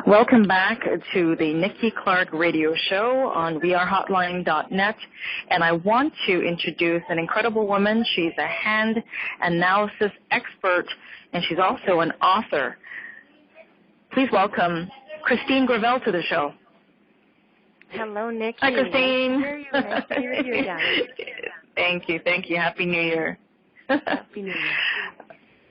Welcome back to the Nikki Clarke Radio Show on wearehotline.net. And I want to introduce an incredible woman. She's a hand analysis expert, and she's also an author. Please welcome Kristine Gravelle to the show. Hello, Nikki. Hi, Kristine. Nice to hear you again. Thank you. Happy New Year. Happy New Year.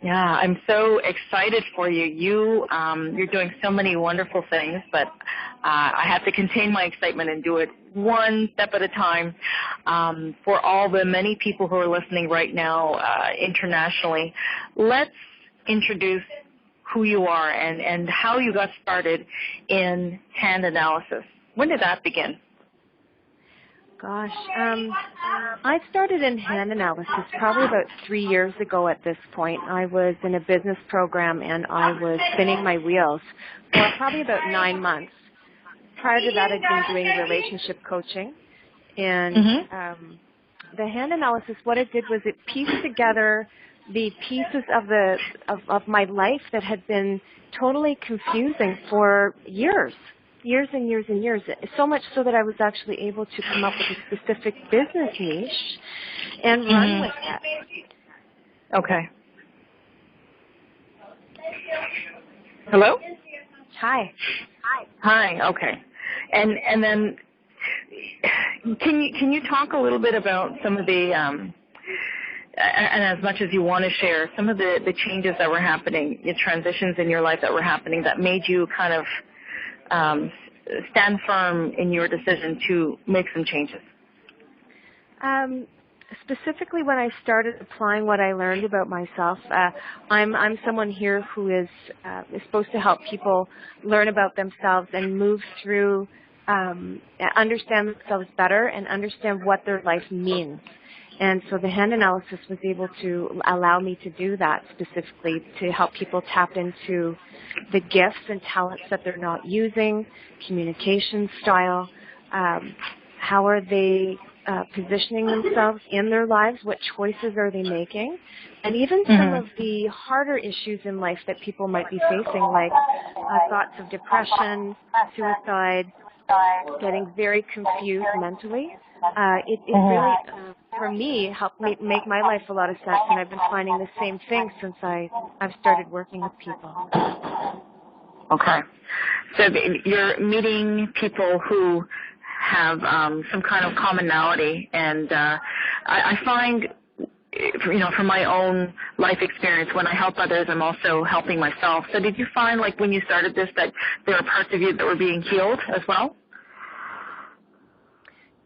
Yeah, I'm so excited for you. You're doing so many wonderful things, but I have to contain my excitement and do it one step at a time. For all the many people who are listening right now internationally, let's introduce who you are and how you got started in hand analysis. When did that begin? Gosh, I started in hand analysis probably about 3 years ago at this point. I was in a business program and I was spinning my wheels for probably about 9 months. Prior to that, I'd been doing relationship coaching. And the hand analysis, what it did was it pieced together the pieces of my life that had been totally confusing for years and years and years, so much so that I was actually able to come up with a specific business niche and run with it. Okay. Hello? Hi, okay. And then can you talk a little bit about some of the and as much as you want to share, some of the changes that were happening, the transitions in your life that were happening that made you kind of stand firm in your decision to make some changes? Specifically, when I started applying what I learned about myself, I'm someone here who is supposed to help people learn about themselves and move through, understand themselves better and understand what their life means. And so the hand analysis was able to allow me to do that specifically to help people tap into the gifts and talents that they're not using, communication style, how are they positioning themselves in their lives, what choices are they making, and even some of the harder issues in life that people might be facing, like thoughts of depression, suicide, getting very confused mentally. It really, for me, helped make my life a lot of sense, and I've been finding the same thing since I've started working with people. Okay. So you're meeting people who have some kind of commonality, and I find, from my own life experience, when I help others, I'm also helping myself. So did you find, like, when you started this, that there are parts of you that were being healed as well?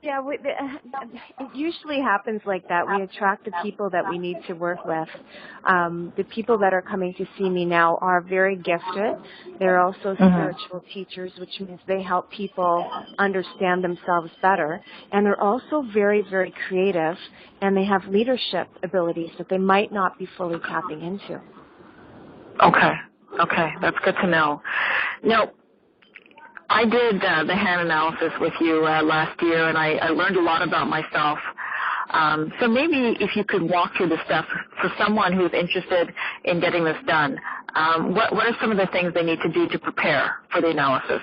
Yeah, it usually happens like that. We attract the people that we need to work with. The people that are coming to see me now are very gifted. They're also spiritual teachers, which means they help people understand themselves better. And they're also very, very creative, and they have leadership abilities that they might not be fully tapping into. Okay, that's good to know. Now, I did the hand analysis with you last year, and I learned a lot about myself. So maybe if you could walk through the steps for someone who's interested in getting this done, what are some of the things they need to do to prepare for the analysis?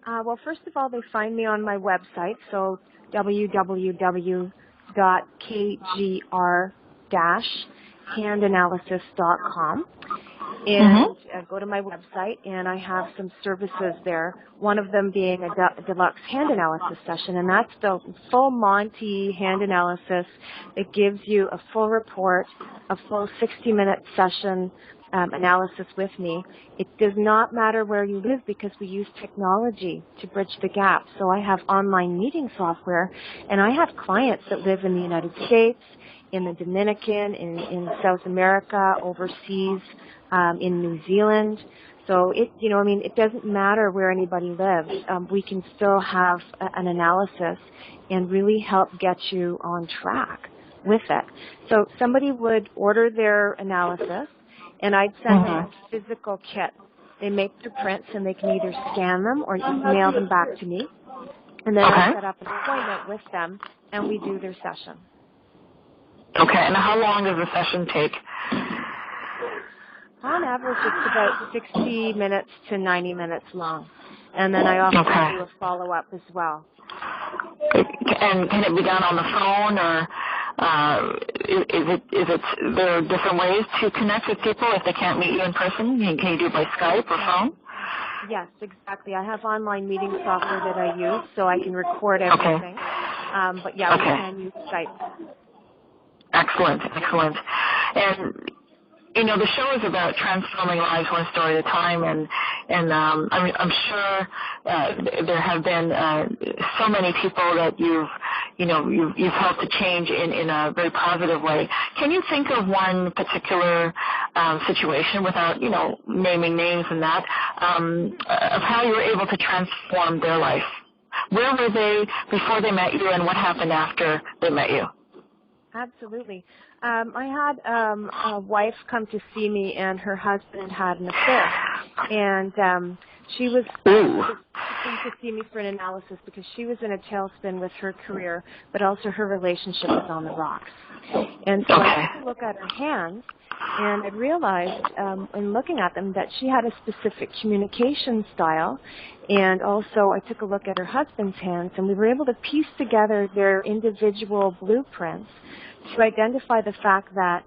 Well, first of all, they find me on my website, so www.kgr-handanalysis.com. And go to my website, and I have some services there, one of them being a deluxe hand analysis session, and that's the full Monty hand analysis. It gives you a full report, a full 60-minute session analysis with me. It does not matter where you live because we use technology to bridge the gap. So I have online meeting software, and I have clients that live in the United States, in the Dominican, in South America, overseas, in New Zealand. So it doesn't matter where anybody lives. We can still have an analysis and really help get you on track with it. So somebody would order their analysis, and I'd send them a physical kit. They make the prints, and they can either scan them or mail them back to me. And then I set up an appointment with them, and we do their session. Okay, and how long does the session take? On average, it's about 60 minutes to 90 minutes long. And then I often do a follow-up as well. And can it be done on the phone, or there are different ways to connect with people if they can't meet you in person? Can you do it by Skype or phone? Yes, exactly. I have online meeting software that I use, so I can record everything. But yeah, we can use Skype. Excellent. And the show is about transforming lives one story at a time, and I'm sure there have been so many people that you've helped to change in a very positive way. Can you think of one particular situation, without naming names and that, of how you were able to transform their life? Where were they before they met you, and what happened after they met you? Absolutely. I had a wife come to see me, and her husband had an affair. And she came to see me for an analysis because she was in a tailspin with her career, but also her relationship was on the rocks. And so I took a look at her hands, and I realized in looking at them that she had a specific communication style. And also I took a look at her husband's hands, and we were able to piece together their individual blueprints to identify the fact that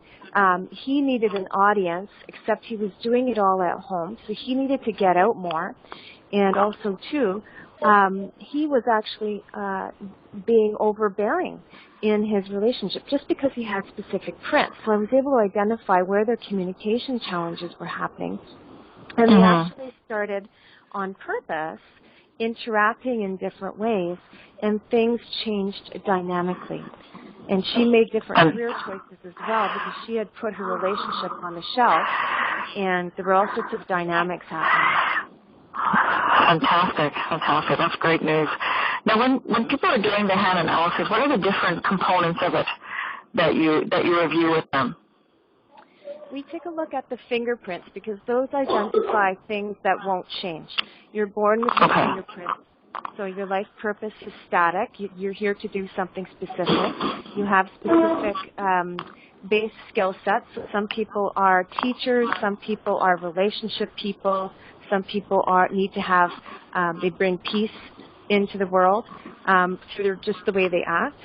he needed an audience, except he was doing it all at home, so he needed to get out more. And also, too, he was actually being overbearing in his relationship just because he had specific prints. So I was able to identify where their communication challenges were happening. And they actually started on purpose interacting in different ways, and things changed dynamically. And she made different career choices as well because she had put her relationship on the shelf, and there were all sorts of dynamics happening. Fantastic. That's great news. Now, when people are doing the hand analysis, what are the different components of it that you review with them? We take a look at the fingerprints because those identify things that won't change. You're born with your fingerprints. So your life purpose is static. You're here to do something specific. You have specific base skill sets. So some people are teachers. Some people are relationship people. Some people need to have, they bring peace into the world through just the way they act.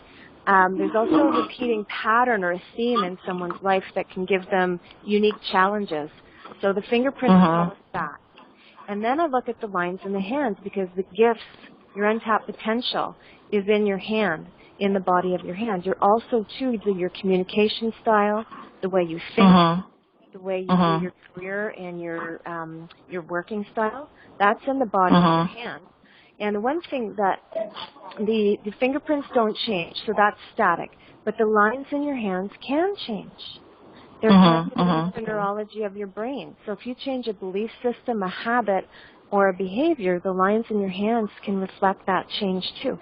There's also a repeating pattern or a theme in someone's life that can give them unique challenges. So the fingerprints tell us that. And then I look at the lines in the hands because the gifts, your untapped potential, is in your hand, in the body of your hand. You're also, too, your communication style, the way you think, the way you do your career and your working style, that's in the body of your hand. And the one thing that the fingerprints don't change, so that's static, but the lines in your hands can change. They're connected to the neurology of your brain. So if you change a belief system, a habit, or a behavior, the lines in your hands can reflect that change too.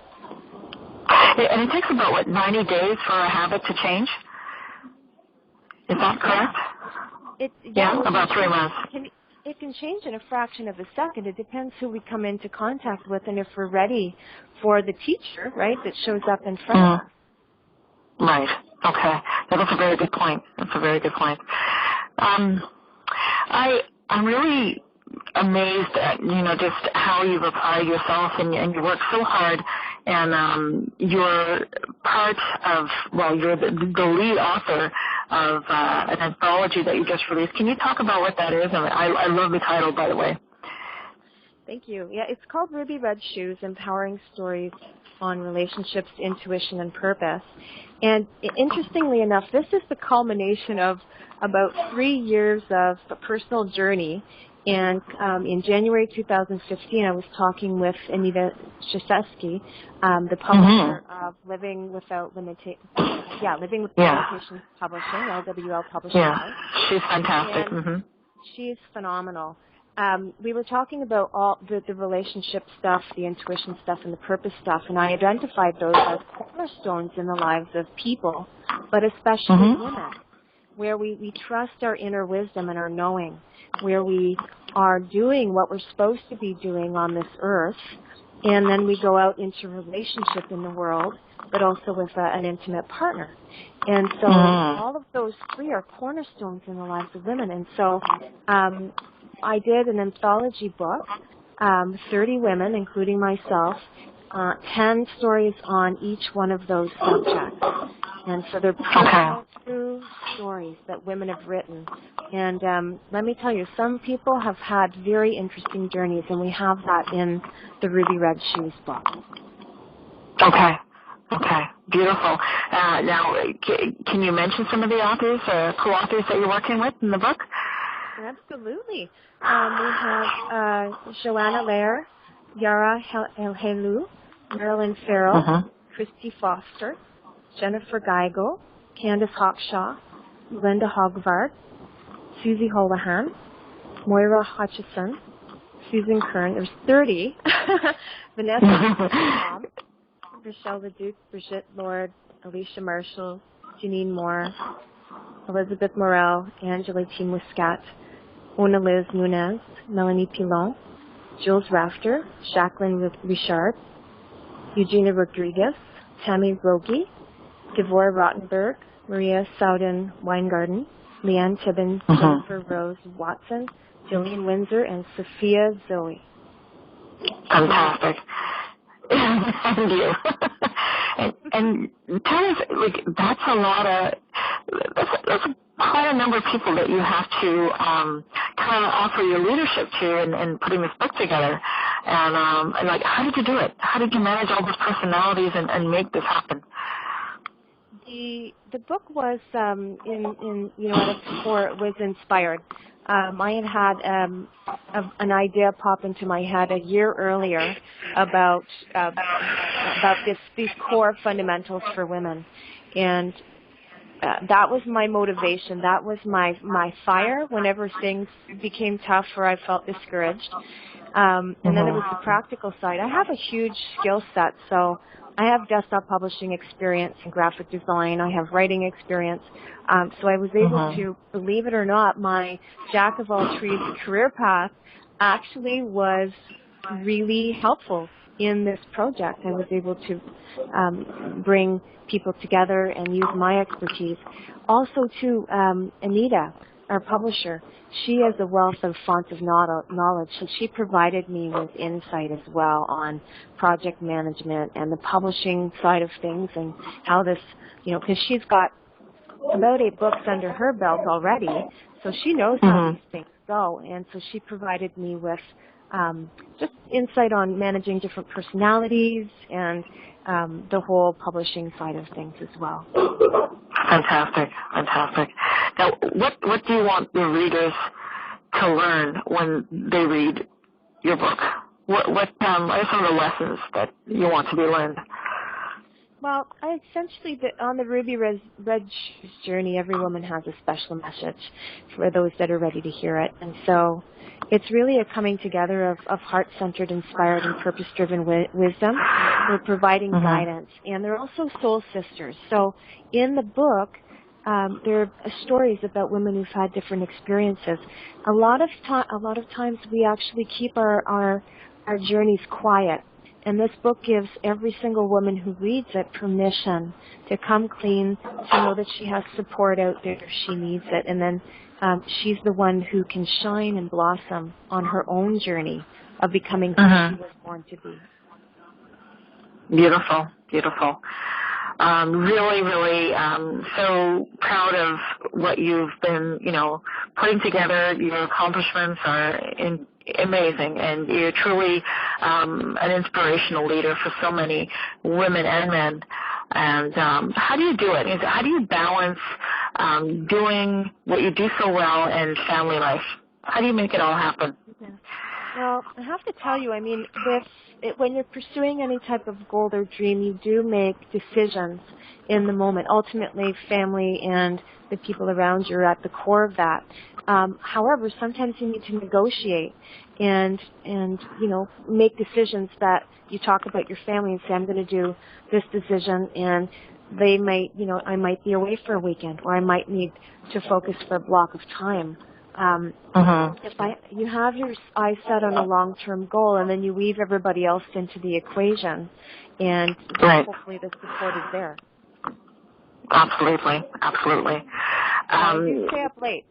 And it takes about, 90 days for a habit to change? Is that correct? About 3 months. It can change in a fraction of a second. It depends who we come into contact with and if we're ready for the teacher, right, that shows up in front of us. Right. Okay. That's a very good point. I'm really amazed at, just how you've applied yourself and you work so hard, and you're part of, you're the lead author of an anthology that you just released. Can you talk about what that is? I love the title, by the way. Thank you. Yeah, it's called Ruby Red Shoes, Empowering Stories on Relationships, Intuition, and Purpose. And interestingly enough, this is the culmination of about 3 years of a personal journey. And in January 2015, I was talking with Anita Kristine, the publisher of Living Without Limitations Publishing, LWL Publishing. Yeah, she's fantastic. She's phenomenal. We were talking about all the relationship stuff, the intuition stuff, and the purpose stuff, and I identified those as cornerstones in the lives of people, but especially women, where we trust our inner wisdom and our knowing, where we are doing what we're supposed to be doing on this earth, and then we go out into relationship in the world but also with an intimate partner. And so all of those three are cornerstones in the lives of women. And so I did an anthology book, 30 women, including myself, 10 stories on each one of those subjects. And so they're personal, true stories that women have written. And let me tell you, some people have had very interesting journeys, and we have that in the Ruby Red Shoes book. Okay. Beautiful. Now, can you mention some of the authors, co-authors that you're working with in the book? Absolutely. We have Joanna Lair, Yara Elhelu, Marilyn Farrell, Christy Foster, Jennifer Geigel, Candace Hawkshaw, Linda Hogvard, Susie Holohan, Moira Hutchison, Susan Kern. There's 30. Vanessa Rochelle Leduc, Brigitte Lord, Alicia Marshall, Janine Moore, Elizabeth Morel, Angela T. Muscat, Ona Liz Nunez, Melanie Pilon, Jules Rafter, Jacqueline Richard, Eugenia Rodriguez, Tammy Rogi, Devora Rottenberg, Maria Souden Weingarten, Leanne Tibbin, Jennifer Rose Watson, Jillian Windsor, and Sophia Zoe. Fantastic. Thank you. and tell us, that's a lot of, that's quite a number of people that you have to kind of offer your leadership to in putting this book together. And how did you do it? How did you manage all those personalities and make this happen? The book was at its core, it was inspired. I had an idea pop into my head a year earlier about these core fundamentals for women, and that was my motivation. That was my fire whenever things became tough or I felt discouraged. And then it was the practical side. I have a huge skill set, so I have desktop publishing experience in graphic design. I have writing experience. So I was able to, believe it or not, my jack of all trades career path actually was really helpful in this project. I was able to bring people together and use my expertise. Also, too, Anita, our publisher, she has a wealth of font of knowledge, so she provided me with insight as well on project management and the publishing side of things and how this, because she's got about 8 books under her belt already, so she knows how these things go, and so she provided me with just insight on managing different personalities and the whole publishing side of things as well. Fantastic. Now, what do you want the readers to learn when they read your book? What are some of the lessons that you want to be learned? Well, essentially, on the Ruby Red Shoes journey, every woman has a special message for those that are ready to hear it. And so it's really a coming together of heart-centered, inspired, and purpose-driven wisdom. We're providing guidance. And they're also soul sisters. So in the book, there are stories about women who've had different experiences. A lot of times we actually keep our journeys quiet. And this book gives every single woman who reads it permission to come clean, to know that she has support out there if she needs it. And then she's the one who can shine and blossom on her own journey of becoming who she was born to be. Beautiful. Really, so proud of what you've been, putting together. Your accomplishments are amazing, and you're truly an inspirational leader for so many women and men. And how do you do it? How do you balance doing what you do so well and family life? How do you make it all happen? Well, I have to tell you, when you're pursuing any type of goal or dream, you do make decisions in the moment. Ultimately, family and the people around you are at the core of that. However, sometimes you need to negotiate and make decisions that you talk about your family and say, I'm going to do this decision, and they might, I might be away for a weekend, or I might need to focus for a block of time You have your eyes set on a long-term goal, and then you weave everybody else into the equation, and hopefully the support is there. Absolutely, absolutely. I do stay up late.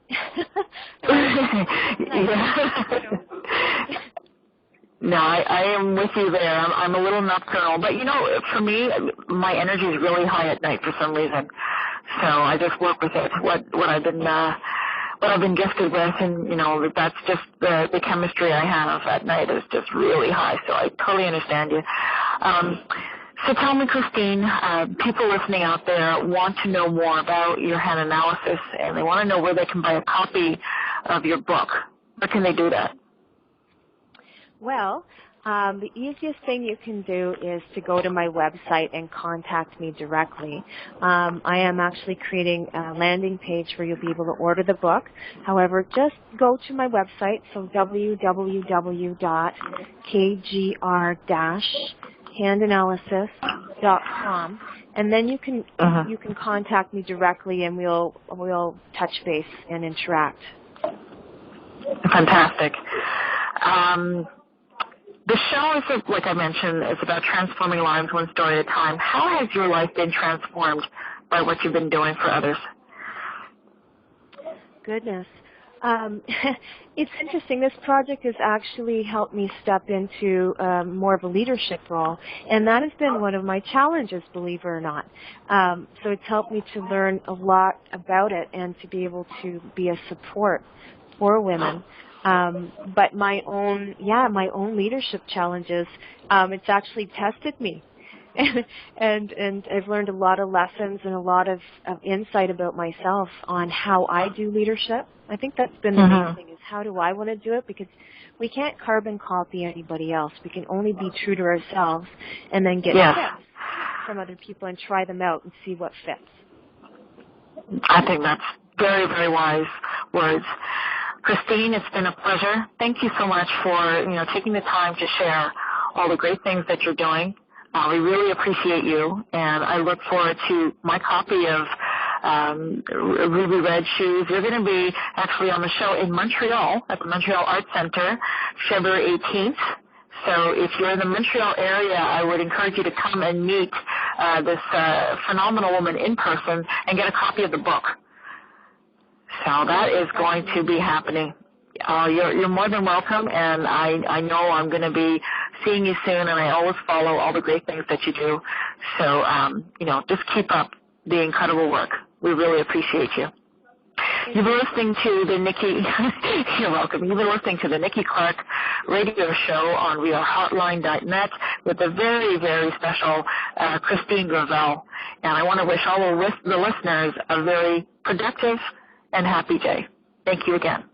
No, I am with you there. I'm a little nocturnal, but for me, my energy is really high at night for some reason. So I just work with it. What I've been gifted with, and that's just the chemistry I have at night is just really high. So I totally understand you. So tell me, Kristine, people listening out there want to know more about your hand analysis, and they want to know where they can buy a copy of your book. Where can they do that? Well, the easiest thing you can do is to go to my website and contact me directly. I am actually creating a landing page where you'll be able to order the book. However, just go to my website, so www.kgr-handanalysis.com, and then you can contact me directly, and we'll touch base and interact. Fantastic. The show is, like I mentioned, it's about transforming lives one story at a time. How has your life been transformed by what you've been doing for others? Goodness. It's interesting. This project has actually helped me step into more of a leadership role, and that has been one of my challenges, believe it or not. So it's helped me to learn a lot about it and to be able to be a support for women. But my own leadership challenges, it's actually tested me. and I've learned a lot of lessons and a lot of insight about myself on how I do leadership. I think that's been the main thing, is how do I want to do it, because we can't carbon copy anybody else. We can only be true to ourselves and then get tips from other people and try them out and see what fits. I think that's very, very wise words. Kristine, it's been a pleasure. Thank you so much for taking the time to share all the great things that you're doing. We really appreciate you, and I look forward to my copy of Ruby Red Shoes. You're going to be actually on the show in Montreal at the Montreal Arts Center, February 18th. So if you're in the Montreal area, I would encourage you to come and meet this phenomenal woman in person and get a copy of the book. So that is going to be happening. You're more than welcome, and I know I'm going to be seeing you soon, and I always follow all the great things that you do. So, just keep up the incredible work. We really appreciate you. You've been listening to the Nikki, you're welcome. You've been listening to the Nikki Clarke Radio Show on wearehotline.net with a very, very special Kristine Gravelle. And I want to wish all the listeners a very productive and happy day. Thank you again.